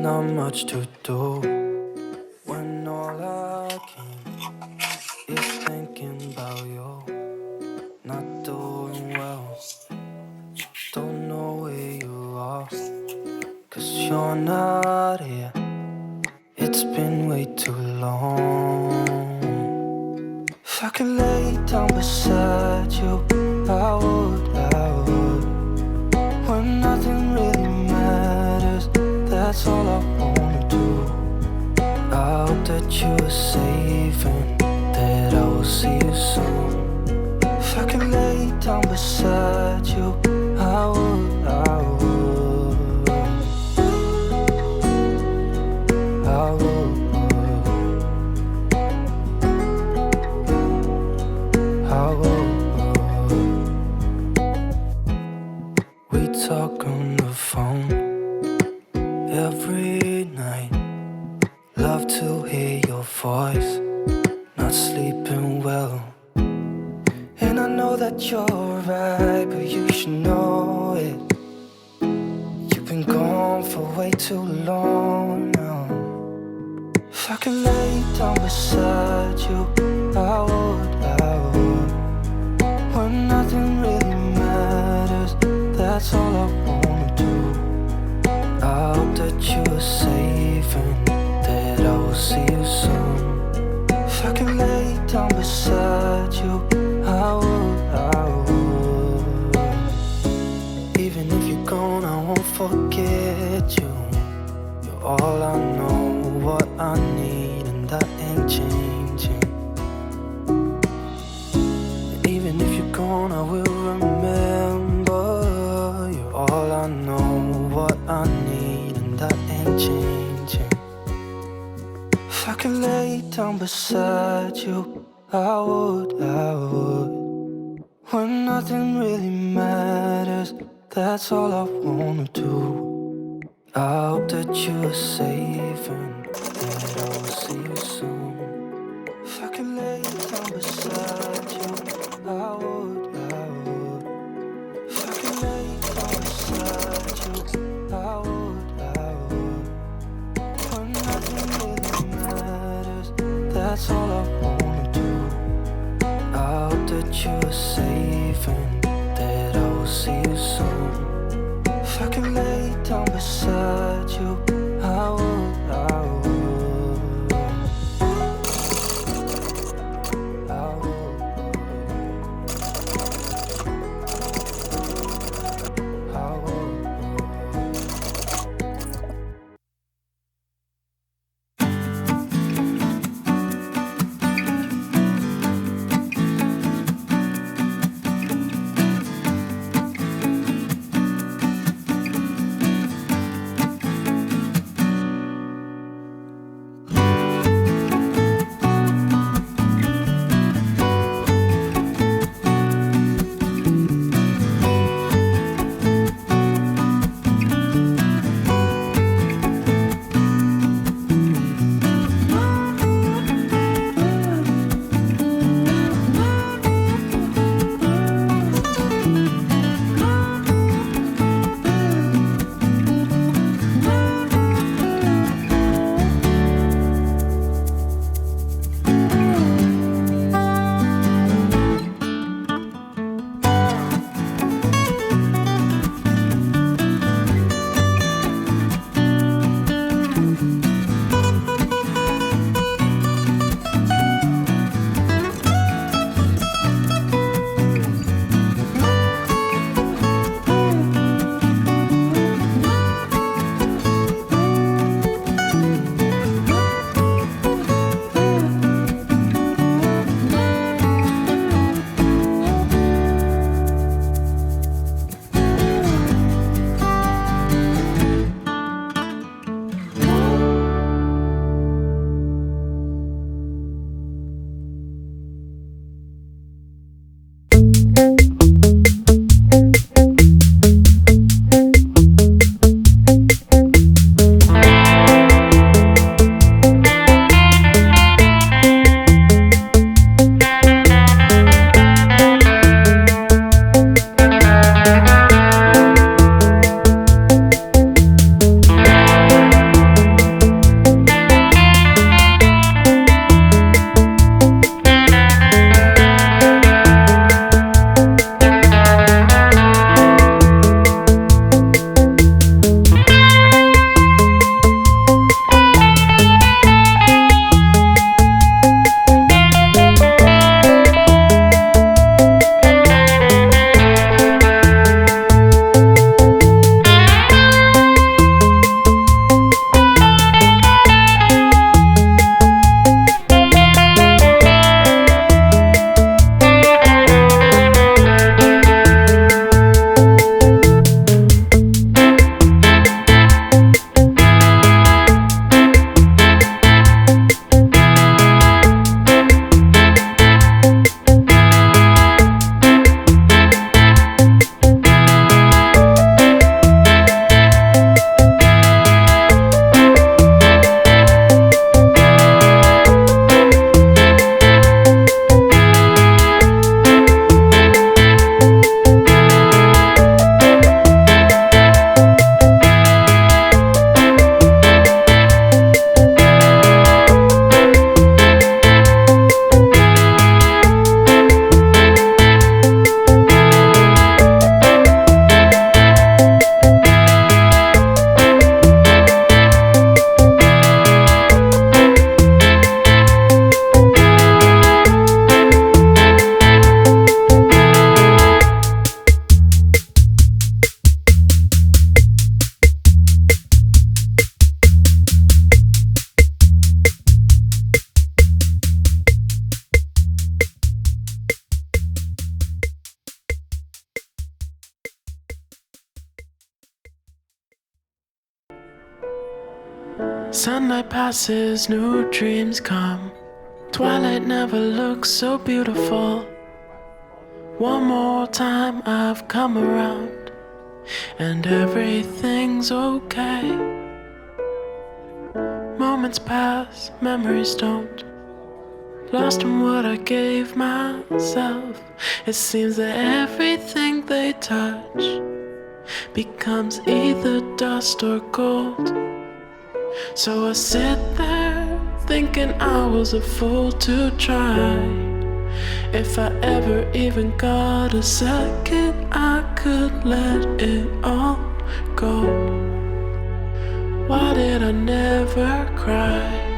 not much to do when all I can is thinking about you. Not doing well, don't know where you are, 'cause you're not here. It's been way too long. If I could lay down beside you, I would. When nothing really matters, that's all I wanna do. I hope that you are safe and that I will see you soon. If I could lay down beside you, I would. We talk on the phone every night. Love to hear your voice. Not sleeping well, and I know that you're right, but you should know it. You've been gone for way too long now. If I could lay down beside you, I would. When nothing really matters, that's all I wanna do. I hope that you are safe and that I will see you soon. If I could lay down beside you, I would. Even if you're gone, I won't forget you. You're all I know, what I need, and that ain't changing. And even if you're gone, I will remember. You're all I know, what I need, and that ain't changing. If I could lay down beside you, I would. When nothing really matters, that's all I wanna do. I hope that you are safe and that I will see you soon. If I could lay down beside you, I would. If I could lay down beside you, I would. When nothing really matters, that's all I wanna do. I hope that you are safe and that I will see you soon. If I could lay down beside you, I would. Sunlight passes, new dreams come. Twilight never looks so beautiful. One more time I've come around, and everything's okay. Moments pass, memories don't. Lost in what I gave myself. It seems that everything they touch becomes either dust or gold. So I sit there thinking I was a fool to try. If I ever even got a second, I could let it all go. Why did I never cry?